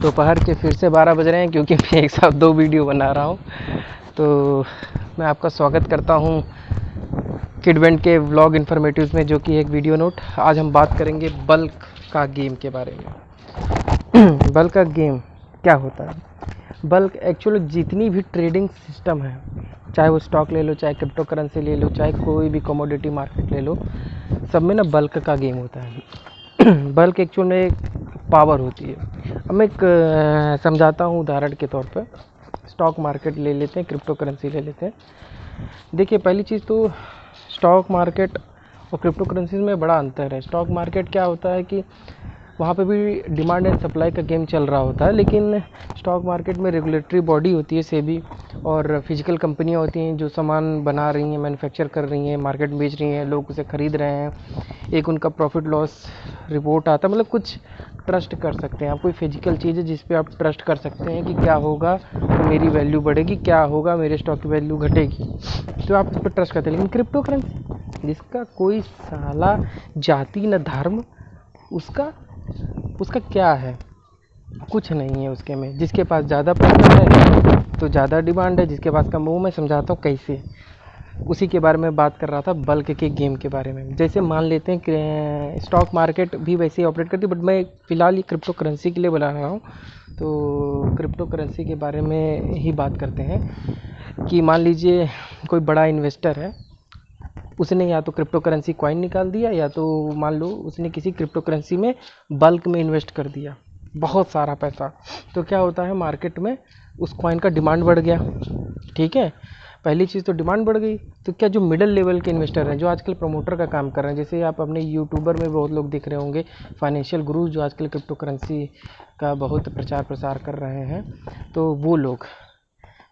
दोपहर के फिर से 12 बज रहे हैं क्योंकि मैं एक साथ 2 वीडियो बना रहा हूँ। तो मैं आपका स्वागत करता हूँ किडवेंट के व्लॉग इन्फॉर्मेटिव्स में, जो कि एक वीडियो नोट। आज हम बात करेंगे बल्क का गेम के बारे में। बल्क का गेम क्या होता है? बल्क एक्चुअली जितनी भी ट्रेडिंग सिस्टम है, चाहे वो स्टॉक ले लो, चाहे क्रिप्टो करेंसी ले लो, चाहे कोई भी कमोडिटी मार्केट ले लो, सब में ना बल्क का गेम होता है। बल्क एक्चुअल में एक पावर होती है। अब मैं एक समझाता हूँ उदाहरण के तौर पर। स्टॉक मार्केट ले लेते हैं, क्रिप्टो करेंसी ले लेते हैं। देखिए, पहली चीज़ तो स्टॉक मार्केट और क्रिप्टो करेंसी में बड़ा अंतर है। स्टॉक मार्केट क्या होता है कि वहाँ पे भी डिमांड एंड सप्लाई का गेम चल रहा होता है, लेकिन स्टॉक मार्केट में रेगुलेटरी बॉडी होती है, सेबी, और फिजिकल कंपनियाँ होती हैं जो सामान बना रही हैं, मैन्युफैक्चर कर रही हैं, मार्केट में बेच रही हैं, लोग उसे ख़रीद रहे हैं। एक उनका प्रॉफिट लॉस रिपोर्ट आता है, मतलब कुछ ट्रस्ट कर सकते हैं आप। कोई फिजिकल चीज़ है जिस पे आप ट्रस्ट कर सकते हैं कि क्या होगा तो मेरी वैल्यू बढ़ेगी, क्या होगा मेरे स्टॉक की वैल्यू घटेगी, तो आप उस पर ट्रस्ट करते हैं। लेकिन क्रिप्टो करेंसी, जिसका कोई साला जाति न धर्म, उसका क्या है? कुछ नहीं है उसके में। जिसके पास ज़्यादा पैसा है तो ज़्यादा डिमांड है, जिसके पास कम। वो मैं समझाता हूँ कैसे। उसी के बारे में बात कर रहा था, बल्क के गेम के बारे में। जैसे मान लेते हैं कि स्टॉक मार्केट भी वैसे ही ऑपरेट करती है, बट मैं फ़िलहाल ये क्रिप्टो करेंसी के लिए बना रहा हूँ। तो क्रिप्टो करेंसी के बारे में ही बात करते हैं कि मान लीजिए कोई बड़ा इन्वेस्टर है, उसने या तो क्रिप्टो करेंसी कॉइन निकाल दिया, या तो मान लो उसने किसी क्रिप्टो करेंसी में बल्क में इन्वेस्ट कर दिया, बहुत सारा पैसा। तो क्या होता है, मार्केट में उस कॉइन का डिमांड बढ़ गया। ठीक है, पहली चीज़ तो डिमांड बढ़ गई। तो क्या जो मिडिल लेवल के इन्वेस्टर हैं, जो आजकल प्रमोटर का काम कर रहे हैं, जैसे आप अपने यूट्यूबर में बहुत लोग दिख रहे होंगे, फाइनेंशियल गुरुज जो आजकल क्रिप्टो करेंसी का बहुत प्रचार प्रसार कर रहे हैं, तो वो लोग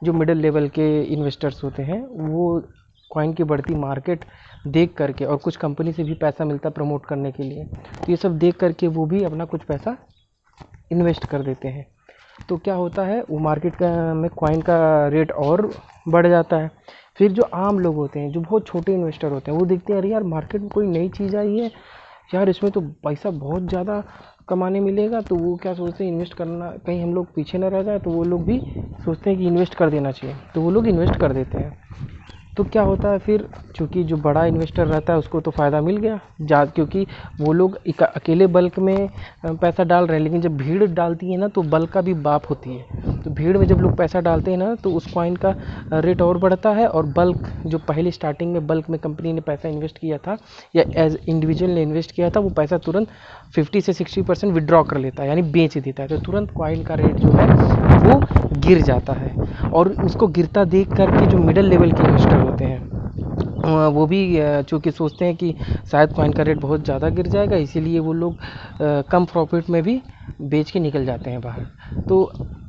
जो मिडिल लेवल के इन्वेस्टर्स होते हैं, वो कॉइन की बढ़ती मार्केट देख करके, और कुछ कंपनी से भी पैसा मिलता है प्रमोट करने के लिए, तो ये सब देख करके वो भी अपना कुछ पैसा इन्वेस्ट कर देते हैं। तो क्या होता है, वो मार्केट का में कॉइन का रेट और बढ़ जाता है। फिर जो आम लोग होते हैं, जो बहुत छोटे इन्वेस्टर होते हैं, वो देखते हैं अरे यार मार्केट में कोई नई चीज़ आई है यार, इसमें तो पैसा बहुत ज़्यादा कमाने मिलेगा। तो वो क्या सोचते हैं, इन्वेस्ट करना, कहीं हम लोग पीछे न रह जाए। तो वो लोग भी सोचते हैं कि इन्वेस्ट कर देना चाहिए, तो वो लोग इन्वेस्ट कर देते हैं। तो क्या होता है फिर, चूँकि जो बड़ा इन्वेस्टर रहता है उसको तो फ़ायदा मिल गया, क्योंकि वो लोग अकेले बल्क में पैसा डाल रहे हैं। लेकिन जब भीड़ डालती है ना, तो बल्क का भी बाप होती है। तो भीड़ में जब लोग पैसा डालते हैं ना, तो उस कॉइन का रेट और बढ़ता है, और बल्क जो पहले स्टार्टिंग में बल्क में कंपनी ने पैसा इन्वेस्ट किया था, या एज इंडिविजुअल ने इन्वेस्ट किया था, वो पैसा तुरंत 50 से 60% विड्रॉ कर लेता है, यानी बेच देता है। तो तुरंत कॉइन का रेट जो है वो गिर जाता है। और उसको गिरता देख करके जो मिडिल लेवल के इन्वेस्टर होते हैं, वो भी चूँकि सोचते हैं कि शायद कॉइन का रेट बहुत ज़्यादा गिर जाएगा, इसीलिए वो लोग कम प्रॉफिट में भी बेच के निकल जाते हैं बाहर। तो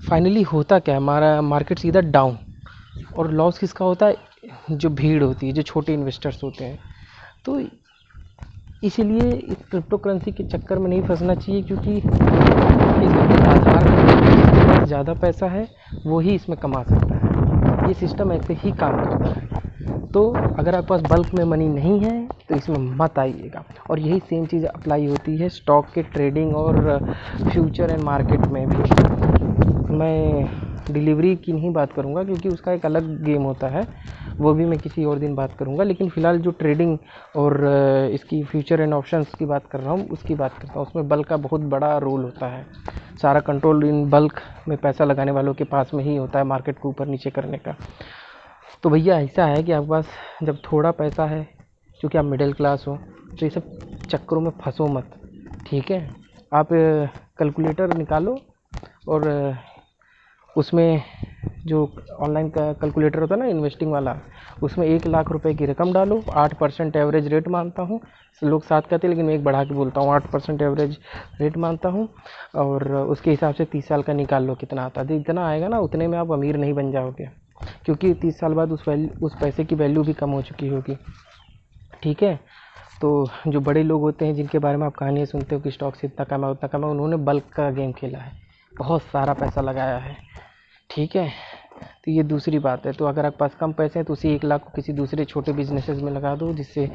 फाइनली होता क्या है, हमारा मार्केट सीधा डाउन, और लॉस किसका होता है? जो भीड़ होती है, जो छोटे इन्वेस्टर्स होते हैं। तो इसीलिए इस क्रिप्टो करेंसी के चक्कर में नहीं फंसना चाहिए, क्योंकि इसके आधार जिसके पास ज़्यादा पैसा है वो ही इसमें कमा सकता है। ये सिस्टम ऐसे ही काम करता है। तो अगर आपके पास बल्क में मनी नहीं है तो इसमें मत आइएगा। और यही सेम चीज़ अप्लाई होती है स्टॉक के ट्रेडिंग और फ्यूचर एंड मार्केट में भी। मैं डिलीवरी की नहीं बात करूंगा, क्योंकि उसका एक अलग गेम होता है, वो भी मैं किसी और दिन बात करूंगा। लेकिन फ़िलहाल जो ट्रेडिंग और इसकी फ्यूचर एंड ऑप्शंस की बात कर रहा हूँ, उसकी बात करता हूँ। उसमें बल्क का बहुत बड़ा रोल होता है। सारा कंट्रोल इन बल्क में पैसा लगाने वालों के पास में ही होता है, मार्केट को ऊपर नीचे करने का। तो भैया ऐसा है कि आपके पास जब थोड़ा पैसा है, क्योंकि आप मिडिल क्लास हो, तो ये सब चक्करों में फंसो मत। ठीक है, आप कैलकुलेटर निकालो, और उसमें जो ऑनलाइन का कैलकुलेटर होता है ना, इन्वेस्टिंग वाला, उसमें 1 लाख रुपए की रकम डालो। 8% एवरेज रेट मानता हूँ। लोग 7 कहते हैं, लेकिन मैं एक बढ़ा के बोलता हूँ, 8% एवरेज रेट मानता हूँ। और उसके हिसाब से 30 साल का निकाल लो कितना आता है। तो इतना आएगा ना, उतने में आप अमीर नहीं बन जाओगे, क्योंकि 30 साल बाद उस पैसे की वैल्यू भी कम हो चुकी होगी। ठीक है, तो जो बड़े लोग होते हैं, जिनके बारे में आप कहानियाँ सुनते हो कि स्टॉक से इतना कमा उतना कमा, उन्होंने बल्क का गेम खेला है, बहुत सारा पैसा लगाया है। ठीक है, तो ये दूसरी बात है। तो अगर आपके पास कम पैसे हैं तो उसी 1 लाख को किसी दूसरे छोटे बिजनेसेस में लगा दो, जिससे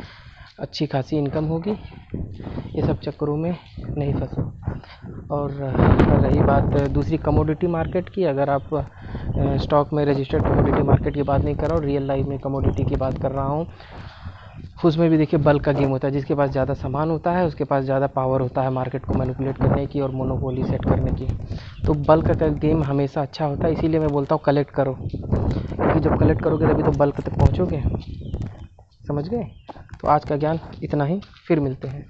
अच्छी खासी इनकम होगी। ये सब चक्करों में नहीं फंसो। और रही बात दूसरी कमोडिटी मार्केट की, अगर आप स्टॉक में रजिस्टर्ड कमोडिटी मार्केट की बात नहीं कर रहा हूँ, रियल लाइफ में कमोडिटी की बात कर रहा हूँ, उसमें भी देखिए बल्क का गेम होता है। जिसके पास ज़्यादा सामान होता है उसके पास ज़्यादा पावर होता है मार्केट को मैनिपुलेट करने की और मोनोपोली सेट करने की। तो बल्क का गेम हमेशा अच्छा होता है, इसीलिए मैं बोलता हूँ कलेक्ट करो, क्योंकि जब कलेक्ट करोगे तभी तो बल्क तक पहुँचोगे। समझ गए? तो आज का ज्ञान इतना ही, फिर मिलते हैं।